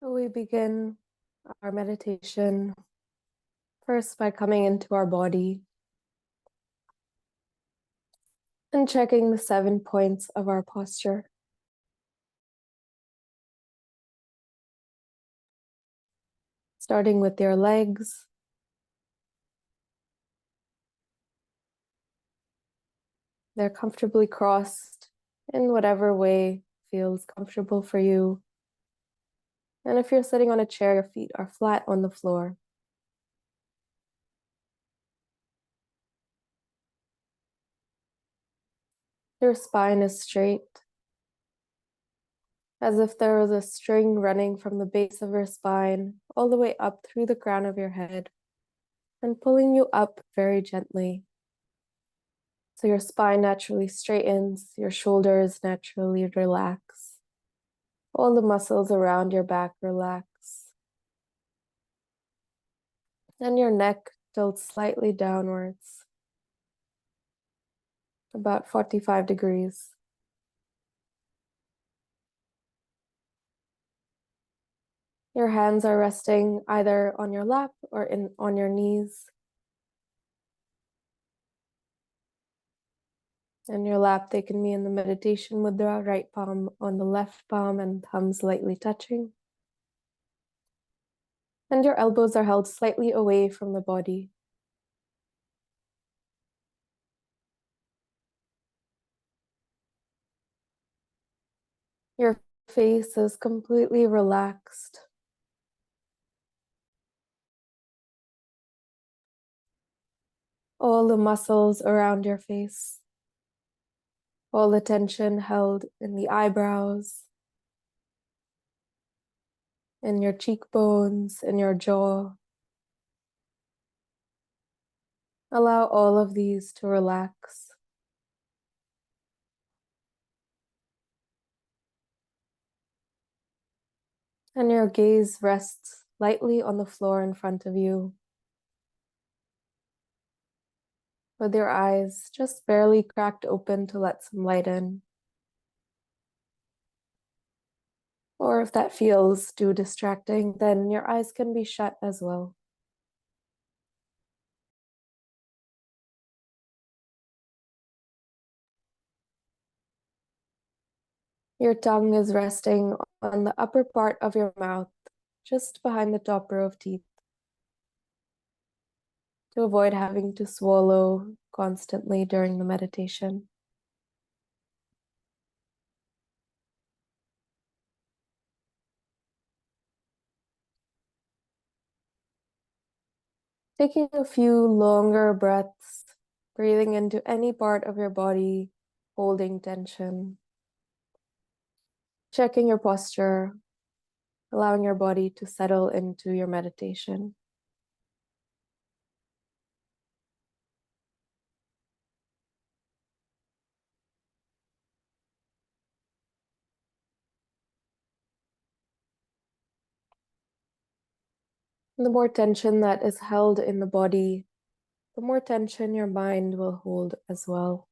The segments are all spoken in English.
So we begin our meditation first by coming into our body and checking the 7 points of our posture. Starting with your legs. They're comfortably crossed in whatever way feels comfortable for you. And if you're sitting on a chair, your feet are flat on the floor. Your spine is straight, as if there was a string running from the base of your spine all the way up through the crown of your head and pulling you up very gently. So your spine naturally straightens, your shoulders naturally relax, all the muscles around your back relax, and your neck tilts slightly downwards, about 45 degrees. Your hands are resting either on your lap or on your knees. In your lap, they can be in the meditation mudra, right palm on the left palm and thumbs lightly touching. And your elbows are held slightly away from the body. Your face is completely relaxed. All the muscles around your face, all the tension held in the eyebrows, in your cheekbones, in your jaw. Allow all of these to relax. And your gaze rests lightly on the floor in front of you, with your eyes just barely cracked open to let some light in. Or if that feels too distracting, then your eyes can be shut as well. Your tongue is resting on the upper part of your mouth, just behind the top row of teeth, to avoid having to swallow constantly during the meditation. Taking a few longer breaths, breathing into any part of your body, holding tension. Checking your posture, allowing your body to settle into your meditation. And the more tension that is held in the body, the more tension your mind will hold as well.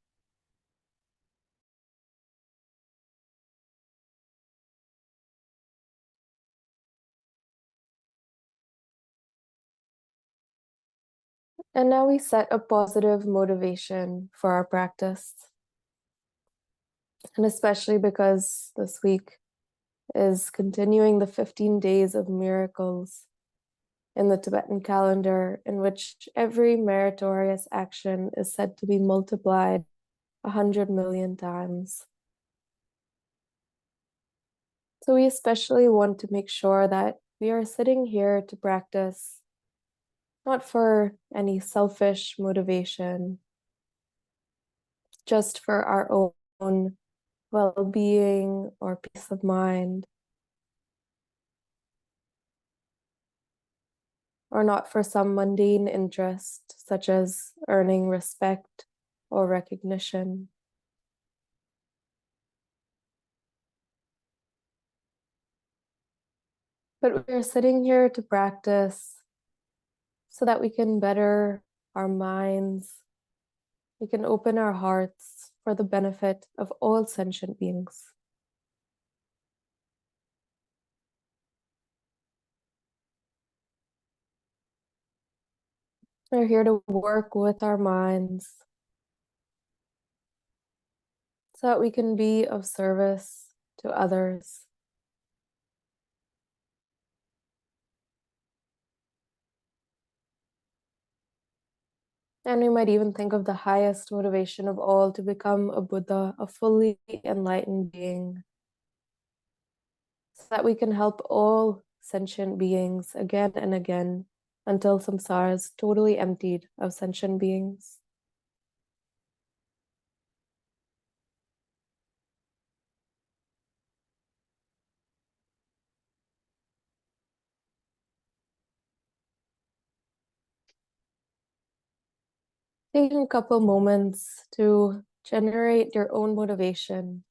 And now we set a positive motivation for our practice. And especially because this week is continuing the 15 days of miracles in the Tibetan calendar, in which every meritorious action is said to be multiplied 100 million times. So we especially want to make sure that we are sitting here to practice not for any selfish motivation, just for our own well-being or peace of mind, or not for some mundane interest, such as earning respect or recognition. But we're sitting here to practice so that we can better our minds, we can open our hearts for the benefit of all sentient beings. We're here to work with our minds so that we can be of service to others. And we might even think of the highest motivation of all to become a Buddha, a fully enlightened being, so that we can help all sentient beings again and again until samsara is totally emptied of sentient beings. Taking a couple moments to generate your own motivation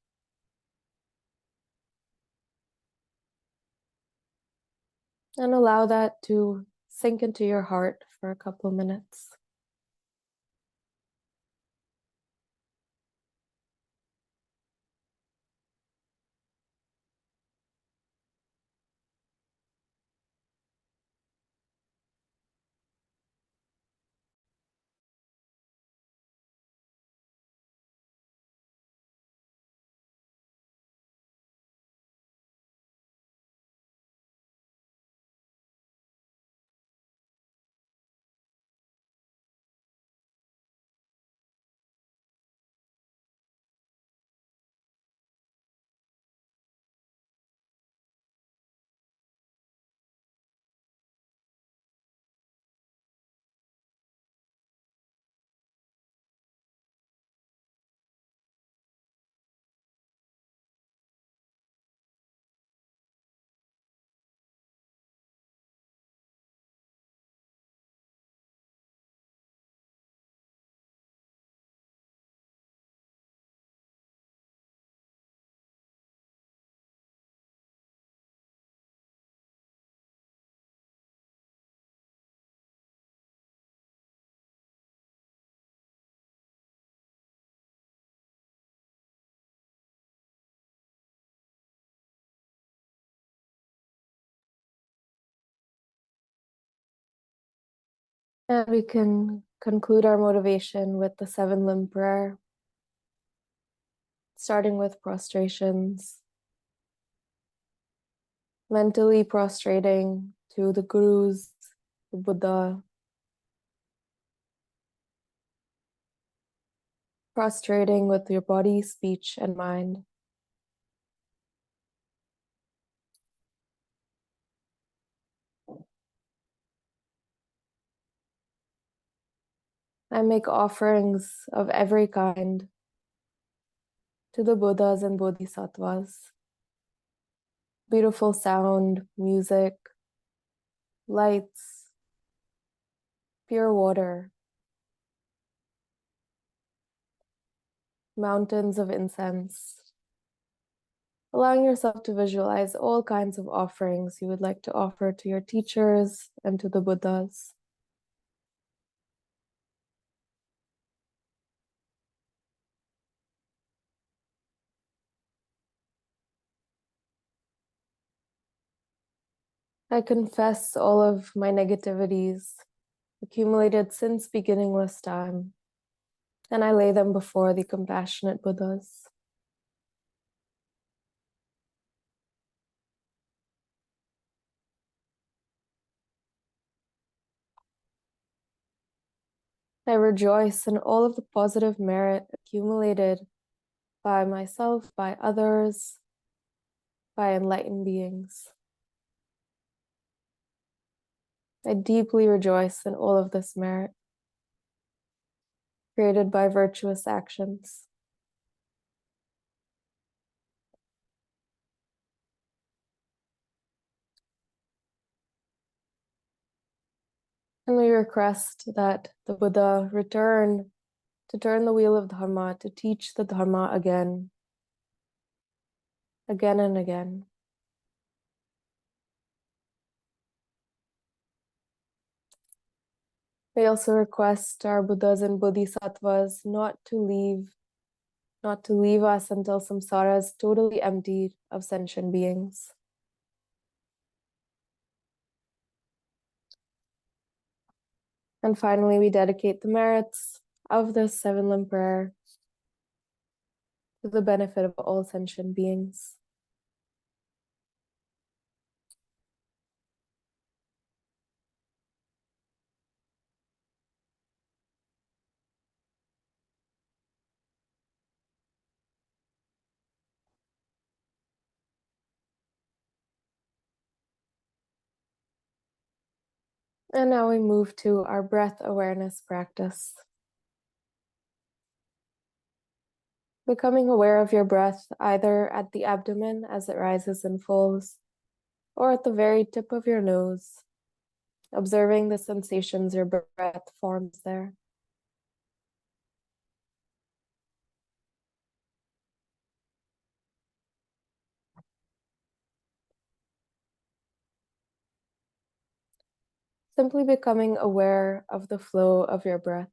and allow that to sink into your heart for a couple minutes. And we can conclude our motivation with the 7 limb prayer, starting with prostrations, mentally prostrating to the gurus, the Buddha, prostrating with your body, speech, and mind. I make offerings of every kind to the Buddhas and Bodhisattvas. Beautiful sound, music, lights, pure water, mountains of incense. Allowing yourself to visualize all kinds of offerings you would like to offer to your teachers and to the Buddhas. I confess all of my negativities accumulated since beginningless time, and I lay them before the compassionate Buddhas. I rejoice in all of the positive merit accumulated by myself, by others, by enlightened beings. I deeply rejoice in all of this merit created by virtuous actions. And we request that the Buddha return to turn the wheel of Dharma, to teach the Dharma again, again and again. We also request our Buddhas and Bodhisattvas not to leave us until samsara is totally emptied of sentient beings. And finally, we dedicate the merits of this seven limb prayer to the benefit of all sentient beings. And now we move to our breath awareness practice. Becoming aware of your breath either at the abdomen as it rises and falls, or at the very tip of your nose, observing the sensations your breath forms there. Simply becoming aware of the flow of your breath,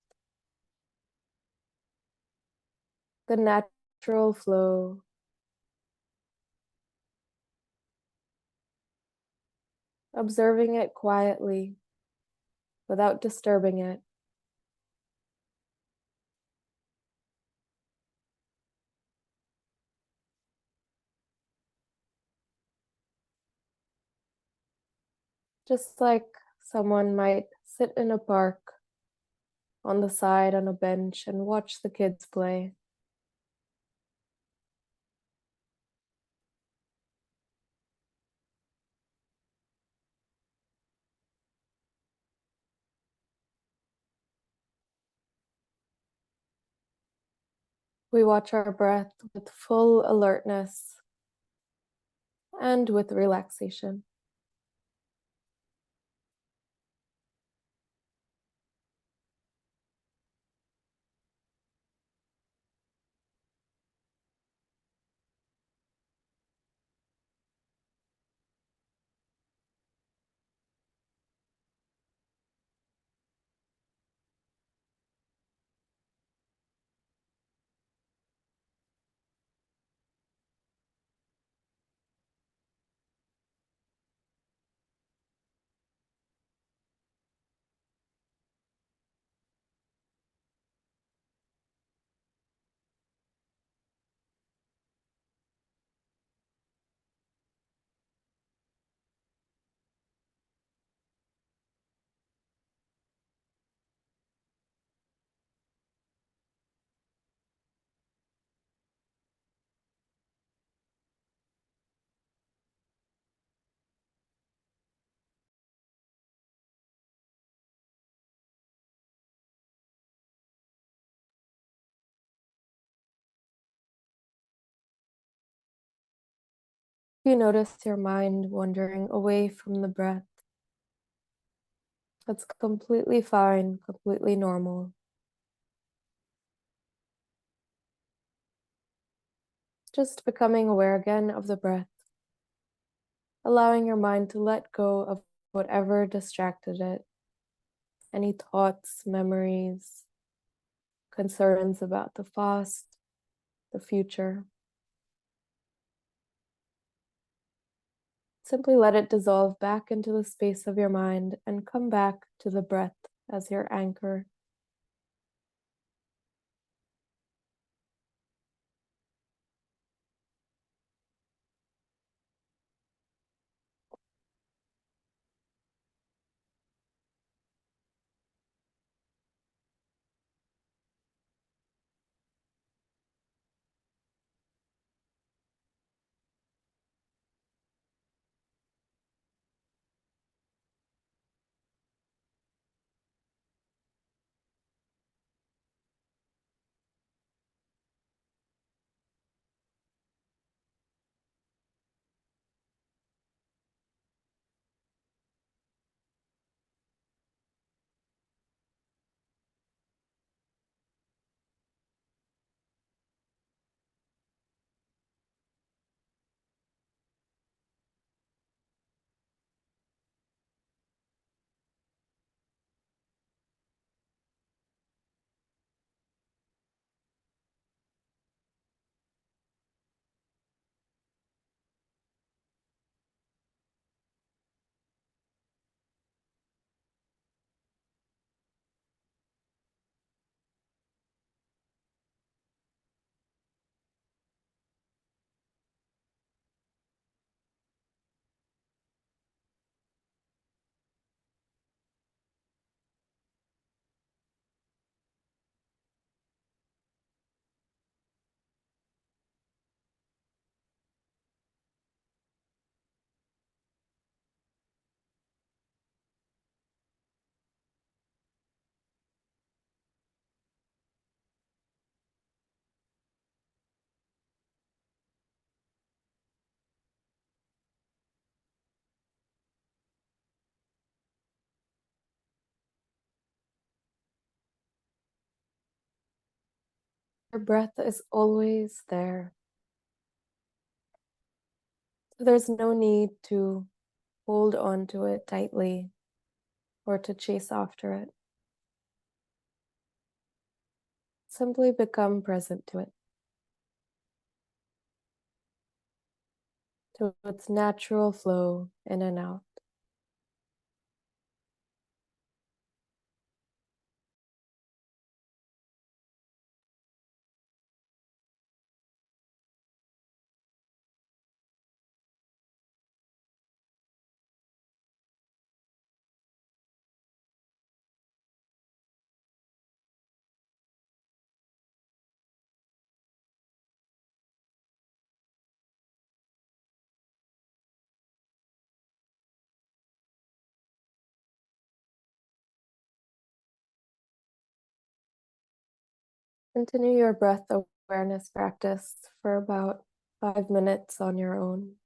the natural flow, observing it quietly without disturbing it. Just like someone might sit in a park on the side on a bench and watch the kids play. We watch our breath with full alertness and with relaxation. You notice your mind wandering away from the breath. That's completely fine, completely normal. Just becoming aware again of the breath, allowing your mind to let go of whatever distracted it, any thoughts, memories, concerns about the past, the future. Simply let it dissolve back into the space of your mind and come back to the breath as your anchor. breath is always there. So there's no need to hold on to it tightly or to chase after it. Simply become present to its natural flow in and out. Continue your breath awareness practice for about 5 minutes on your own.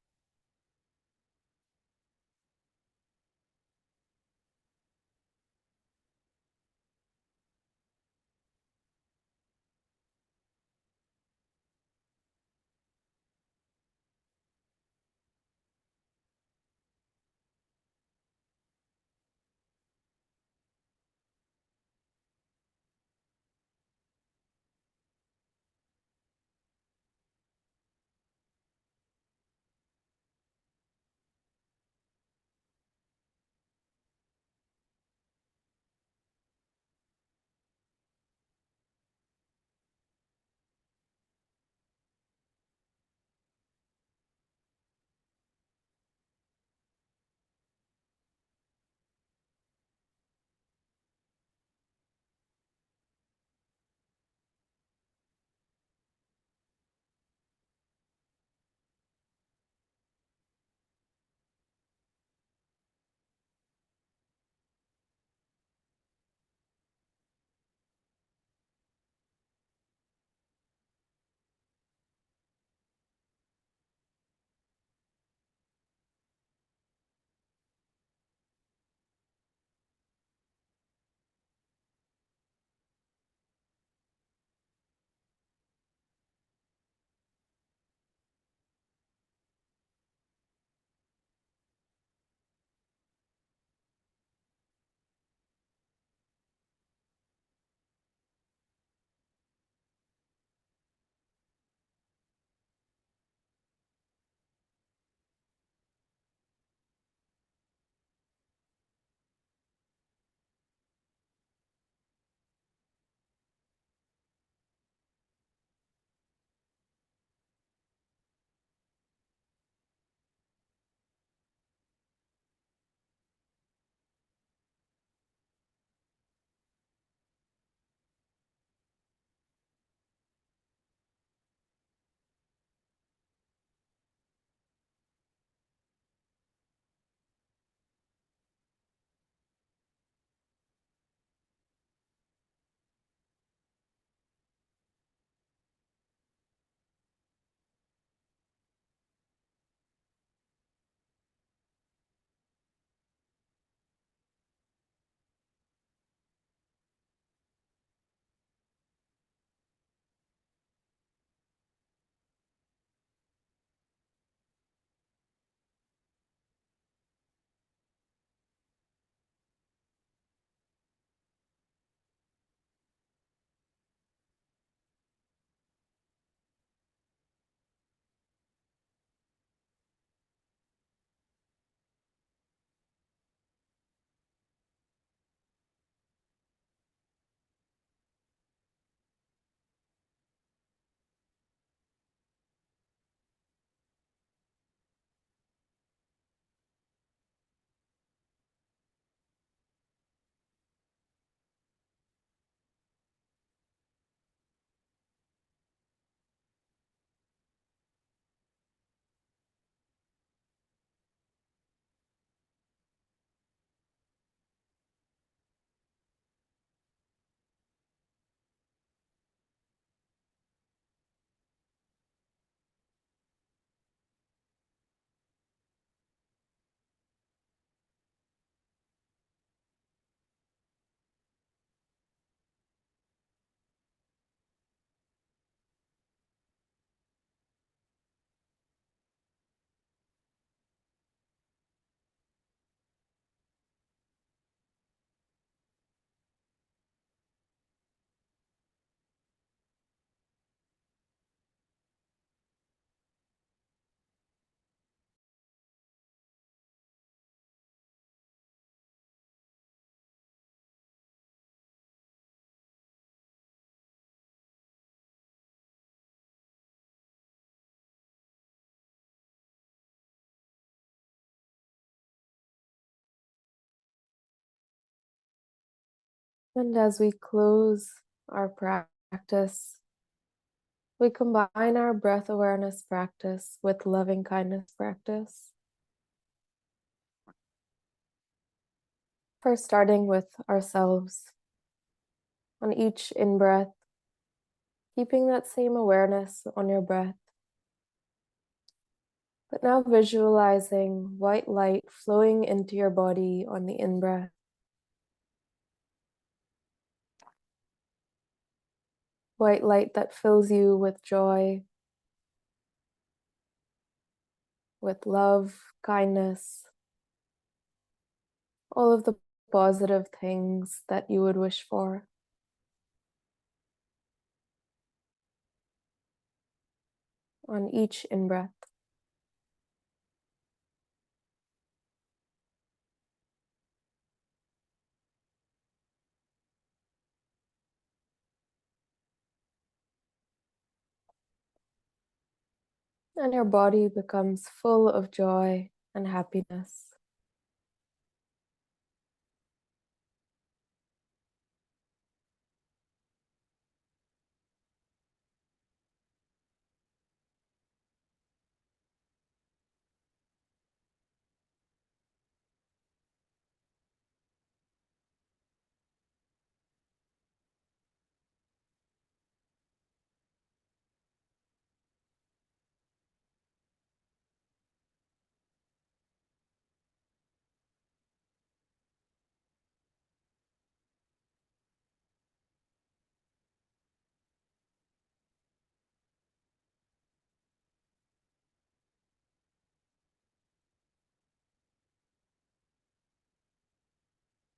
And as we close our practice, we combine our breath awareness practice with loving kindness practice. First, starting with ourselves. On each in-breath, keeping that same awareness on your breath. But now visualizing white light flowing into your body on the in-breath. White light that fills you with joy, with love, kindness, all of the positive things that you would wish for. On each in-breath. And your body becomes full of joy and happiness.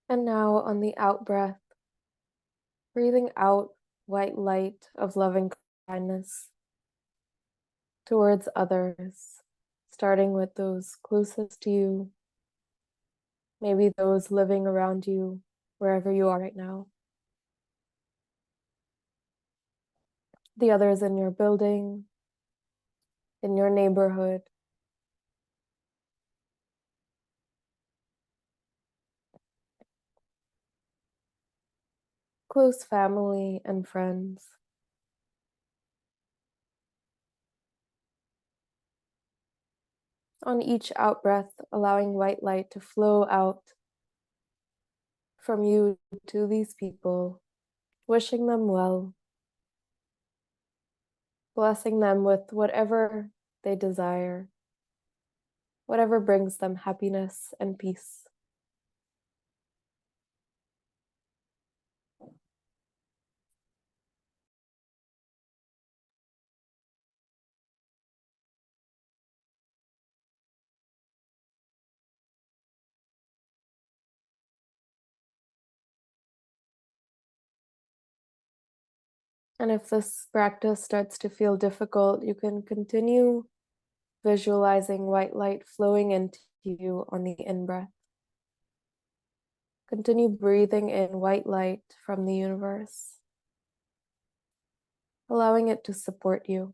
And now on the out breath, breathing out white light of loving kindness towards others, starting with those closest to you, maybe those living around you, wherever you are right now. The others in your building, in your neighborhood, close family and friends. On each out breath, allowing white light to flow out from you to these people, wishing them well, blessing them with whatever they desire, whatever brings them happiness and peace. And if this practice starts to feel difficult, you can continue visualizing white light flowing into you on the in-breath. Continue breathing in white light from the universe, allowing it to support you.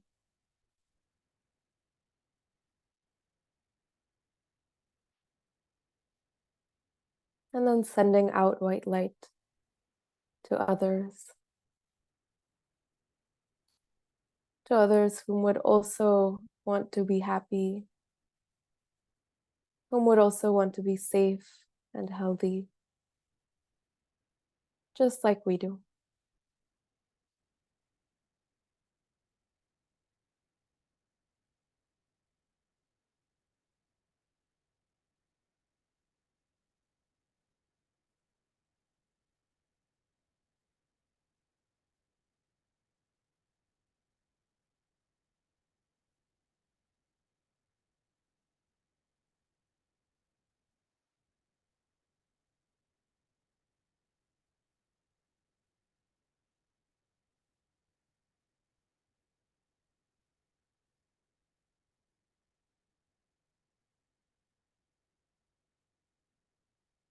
And then sending out white light to others whom would also want to be happy, whom would also want to be safe and healthy, just like we do.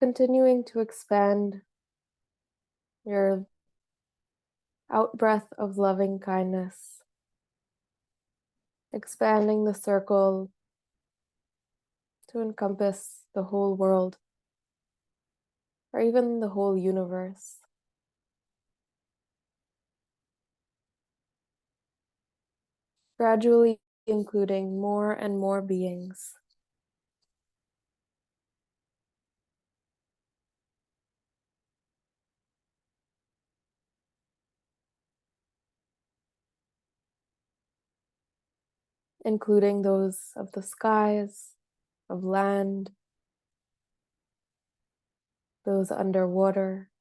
Continuing to expand your out breath of loving kindness, expanding the circle to encompass the whole world, or even the whole universe. gradually including more and more beings. Including those of the skies, of land, those underwater,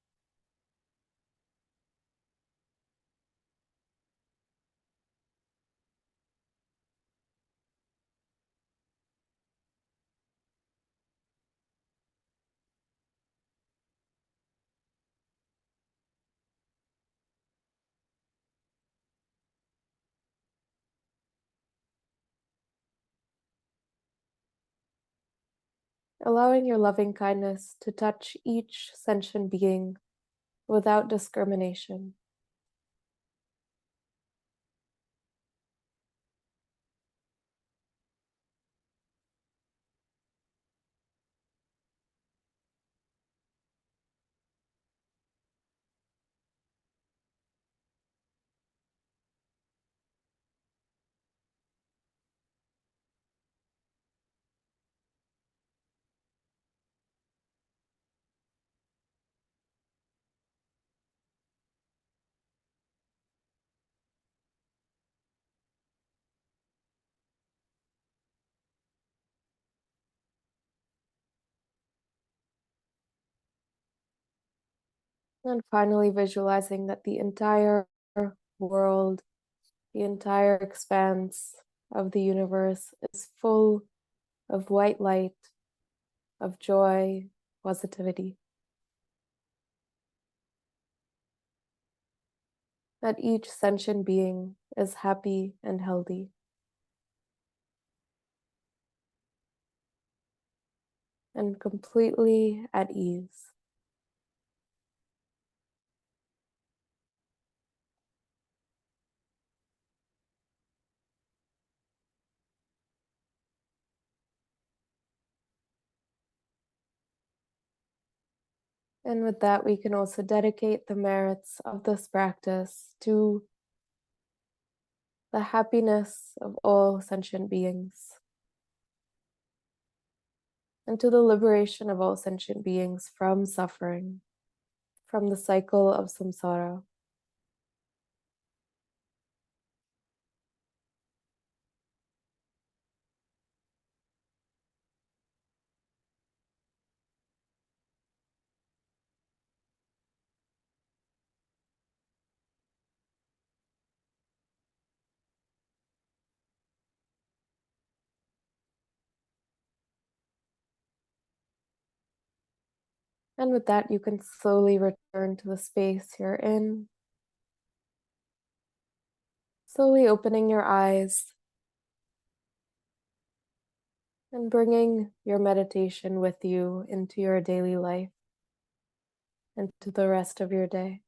allowing your loving kindness to touch each sentient being without discrimination. And finally, visualizing that the entire world, the entire expanse of the universe is full of white light, of joy, positivity. That each sentient being is happy and healthy. And completely at ease. And with that, we can also dedicate the merits of this practice to the happiness of all sentient beings and to the liberation of all sentient beings from suffering, from the cycle of samsara. And with that, you can slowly return to the space you're in, slowly opening your eyes and bringing your meditation with you into your daily life and to the rest of your day.